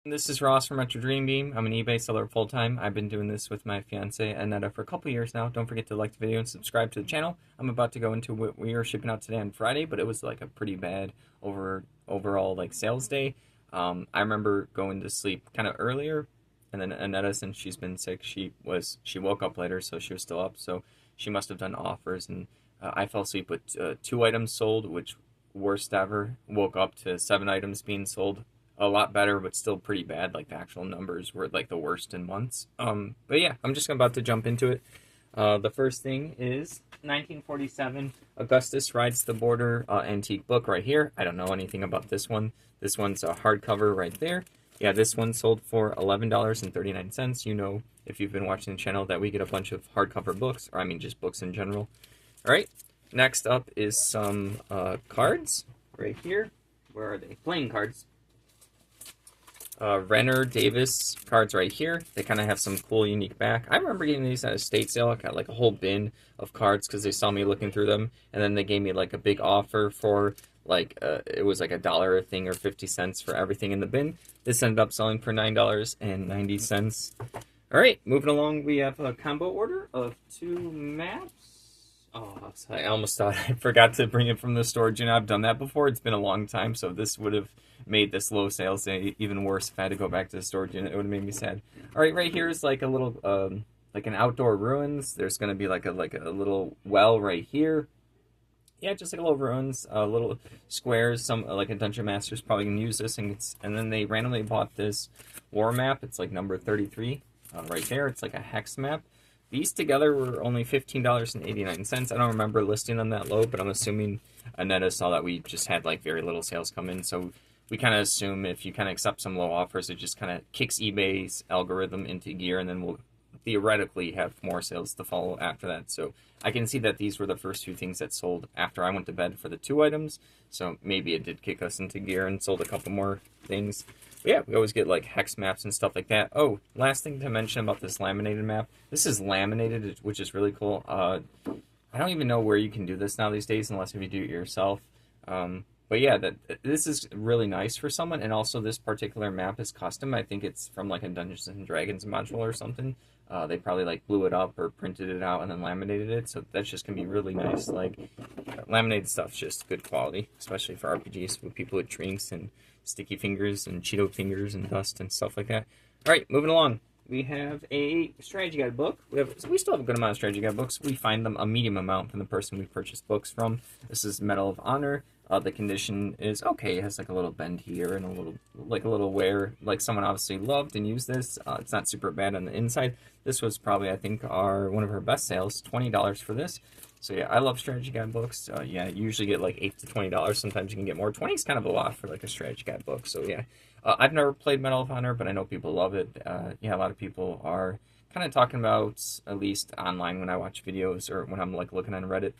This is Ross from Retro Dream Beam. I'm an eBay seller full time. I've been doing this with my fiance Annetta for a couple years now. Don't forget to like the video and subscribe to the channel. I'm about to go into what we are shipping out today on Friday, but it was like a pretty bad overall like sales day. I remember going to sleep kind of earlier, and then Annetta, since she's been sick, she woke up later, so she was still up. So she must have done offers, and I fell asleep with 2 items sold, which worst ever. Woke up to 7 items being sold, a lot better, but still pretty bad. Like the actual numbers were like the worst in months. But yeah, I'm just about to jump into it. The first thing is 1947 Augustus Rides the Border antique book right here. I don't know anything about this one. This one's a hardcover right there. Yeah, this one sold for $11.39. You know, if you've been watching the channel, that we get a bunch of hardcover books, or I mean just books in general. All right, next up is some cards right here. Where are they? Playing cards. Renner Davis cards right here. They kind of have some cool, unique back. I remember getting these at a estate sale. I got like a whole bin of cards because they saw me looking through them, and then they gave me like a big offer for like it was like $1 a thing or 50 cents for everything in the bin. This ended up selling for $9.90. All right, moving along, we have a combo order of 2 maps. Oh, I almost thought I forgot to bring it from the storage unit. I've done that before. It's been a long time, so this would have made this low sales day even worse if I had to go back to the storage unit. It would have made me sad. All right here is like a little, like an outdoor ruins. There's going to be like a little well right here. Yeah, just like a little ruins, little squares. Some like a dungeon master's probably gonna use this, and then they randomly bought this war map. It's like number 33 right there. It's like a hex map. These together were only $15.89. I don't remember listing them that low, but I'm assuming Annetta saw that we just had like very little sales come in, so we kind of assume if you kind of accept some low offers, it just kind of kicks eBay's algorithm into gear, and then we'll theoretically have more sales to follow after that. So I can see that these were the first 2 things that sold after I went to bed for the 2 items. So maybe it did kick us into gear and sold a couple more things. But yeah, we always get like hex maps and stuff like that. Oh, last thing to mention about this laminated map. This is laminated, which is really cool. I don't even know where you can do this now these days unless if you do it yourself. But yeah, this is really nice for someone, and also this particular map is custom. I think it's from like a Dungeons and Dragons module or something. They probably like blew it up or printed it out and then laminated it, so that's just gonna be really nice. Like laminated stuff's just good quality, especially for RPGs with people with drinks and sticky fingers and Cheeto fingers and dust and stuff like that. All right, moving along. We have a strategy guide book. We still have a good amount of strategy guide books. We find them a medium amount from the person we purchased books from. This is Medal of Honor. The condition is okay. It has like a little bend here and a little wear. Like someone obviously loved and used this. It's not super bad on the inside. This was probably, I think, one of our best sales. $20 for this. So yeah, I love strategy guide books. Yeah, you usually get like $8 to $20. Sometimes you can get more. 20 is kind of a lot for like a strategy guide book. So yeah, I've never played Medal of Honor, but I know people love it. Yeah, a lot of people are kind of talking about, at least online when I watch videos or when I'm like looking on Reddit,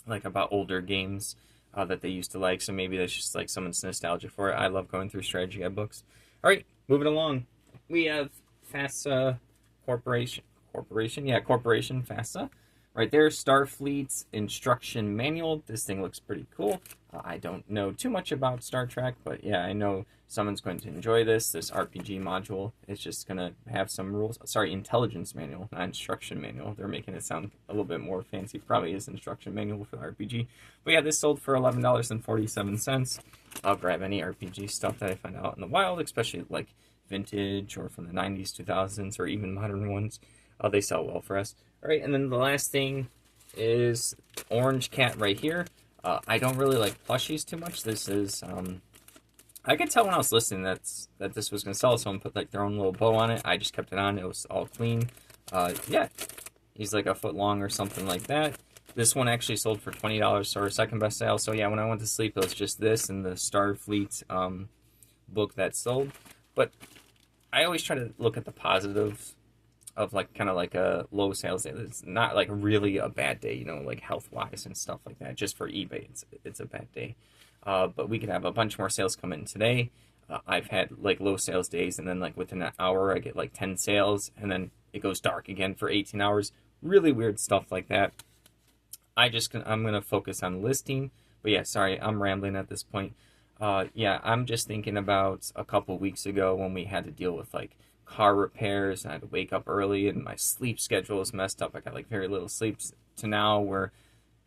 like about older games that they used to like. So maybe that's just like someone's nostalgia for it. I love going through strategy guide books. All right, moving along. We have FASA Corporation, FASA. Right there, Starfleet's instruction manual. This thing looks pretty cool. I don't know too much about Star Trek, but yeah, I know someone's going to enjoy this. This RPG module is just going to have some rules. Sorry, intelligence manual, not instruction manual. They're making it sound a little bit more fancy. Probably is instruction manual for the RPG. But yeah, this sold for $11.47. I'll grab any RPG stuff that I find out in the wild, especially like vintage or from the 90s, 2000s, or even modern ones. They sell well for us. All right, and then the last thing is Orange Cat right here. I don't really like plushies too much. This is, I could tell when I was listening that this was going to sell. Someone put like their own little bow on it. I just kept it on. It was all clean. Yeah, he's like a foot long or something like that. This one actually sold for $20, so our second best sale. So yeah, when I went to sleep, it was just this and the Starfleet book that sold. But I always try to look at the positive of like kind of like a low sales day. It's not like really a bad day, you know, like health wise and stuff like that. Just for eBay, it's a bad day. But we could have a bunch more sales come in today. I've had like low sales days, and then like within an hour, I get like 10 sales, and then it goes dark again for 18 hours. Really weird stuff like that. I'm gonna focus on listing. But yeah, sorry, I'm rambling at this point. Yeah, I'm just thinking about a couple weeks ago when we had to deal with like car repairs and I had to wake up early and my sleep schedule was messed up. I got like very little sleep to now where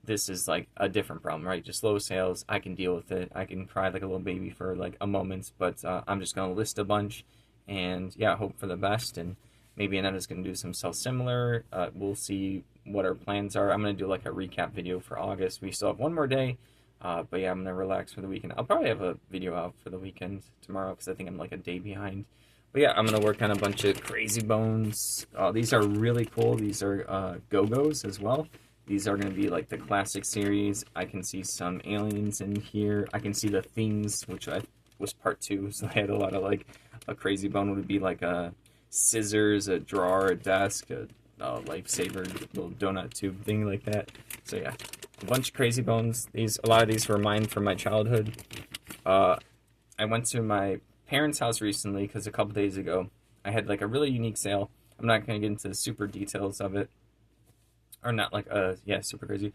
this is like a different problem, right? Just low sales. I can deal with it. I can cry like a little baby for like a moment, but I'm just gonna list a bunch and yeah, hope for the best. And maybe Anetta's gonna do some stuff similar. We'll see what our plans are. I'm gonna do like a recap video for August. We still have one more day, but yeah, I'm gonna relax for the weekend. I'll probably have a video out for the weekend tomorrow because I think I'm like a day behind. But yeah, I'm gonna work on a bunch of Crazy Bones. These are really cool. These are Go-Go's as well. These are going to be like the classic series. I can see some aliens in here. I can see the things, which I was part two, so I had a lot of like a Crazy Bone would be like a scissors, a drawer, a desk, a lifesaver, little donut tube thing like that. So yeah, a bunch of Crazy Bones. A lot of these were mine from my childhood. I went to my parents' house recently because a couple days ago I had like a really unique sale. I'm not going to get into the super details of it, or not like yeah, super crazy.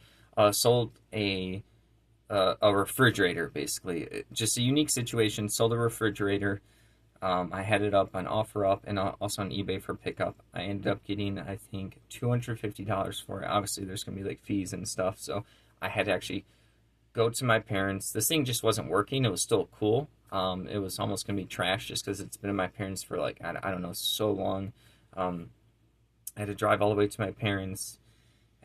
Sold a refrigerator basically, just a unique situation. Sold a refrigerator. I had it up on OfferUp and also on eBay for pickup. I ended up getting, I think, $250 for it. Obviously, there's gonna be like fees and stuff, so I had to actually go to my parents. This thing just wasn't working. It was still cool. It was almost gonna be trash just because it's been in my parents for like I don't know, so long. I had to drive all the way to my parents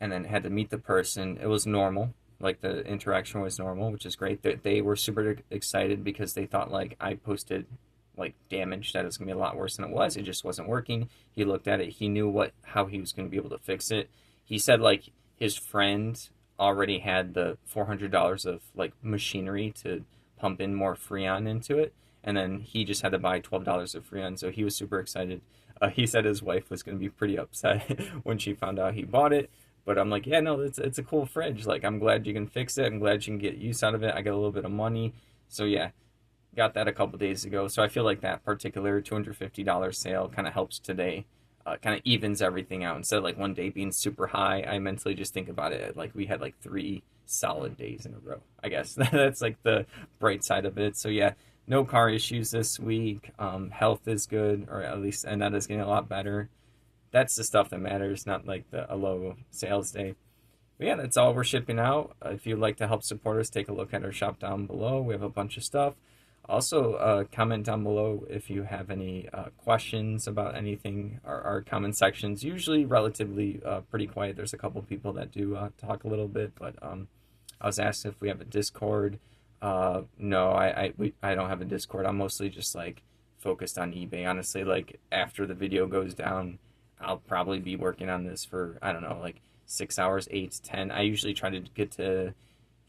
and then had to meet the person. It was normal. Like the interaction was normal, which is great. They were super excited because they thought like I posted like damage that it was gonna be a lot worse than it was. It just wasn't working. He looked at it. He knew how he was gonna be able to fix it. He said like his friend already had the $400 of like machinery to pump in more Freon into it, and then he just had to buy $12 of Freon. So he was super excited. He said his wife was going to be pretty upset when she found out he bought it, but I'm like, yeah, no, it's a cool fridge. Like, I'm glad you can fix it. I'm glad you can get use out of it. I got a little bit of money. So, yeah, got that a couple days ago. So I feel like that particular $250 sale kind of helps today. Kind of evens everything out. Instead of like one day being super high, I mentally just think about it like we had like 3 solid days in a row. I guess that's like the bright side of it. So, yeah, no car issues this week. Health is good, or at least Anetta's getting a lot better. That's the stuff that matters, not like a low sales day. But yeah, that's all we're shipping out. If you'd like to help support us, take a look at our shop down below. We have a bunch of stuff. Also, comment down below if you have any questions about anything. Our comment section's usually relatively pretty quiet. There's a couple people that do talk a little bit, but I was asked if we have a Discord. No, I don't have a Discord. I'm mostly just like focused on eBay. Honestly, like after the video goes down, I'll probably be working on this for, I don't know, like 6 hours, 8 to 10. I usually try to get to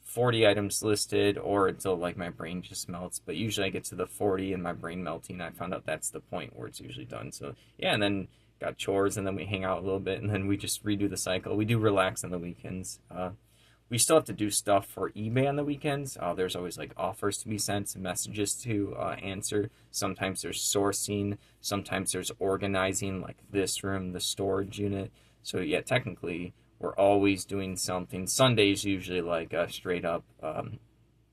40 items listed or until like my brain just melts. But usually I get to the 40 and my brain melting. I found out that's the point where it's usually done. So yeah, and then got chores and then we hang out a little bit and then we just redo the cycle. We do relax on the weekends. We still have to do stuff for eBay on the weekends. There's always like offers to be sent, some messages to answer. Sometimes there's sourcing. Sometimes there's organizing, like this room, the storage unit. So yeah, technically we're always doing something. Sunday's usually like a straight up,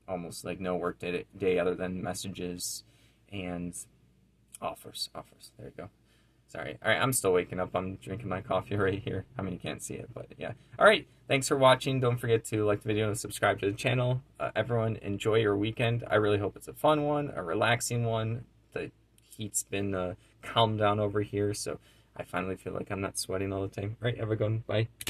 almost like no work day other than messages and offers. There you go. Sorry. All right, I'm still waking up. I'm drinking my coffee right here. I mean, you can't see it, but yeah. All right, thanks for watching. Don't forget to like the video and subscribe to the channel. Everyone, enjoy your weekend. I really hope it's a fun one, a relaxing one. The heat's been calmed down over here, so I finally feel like I'm not sweating all the time. All right, have a good one. Bye.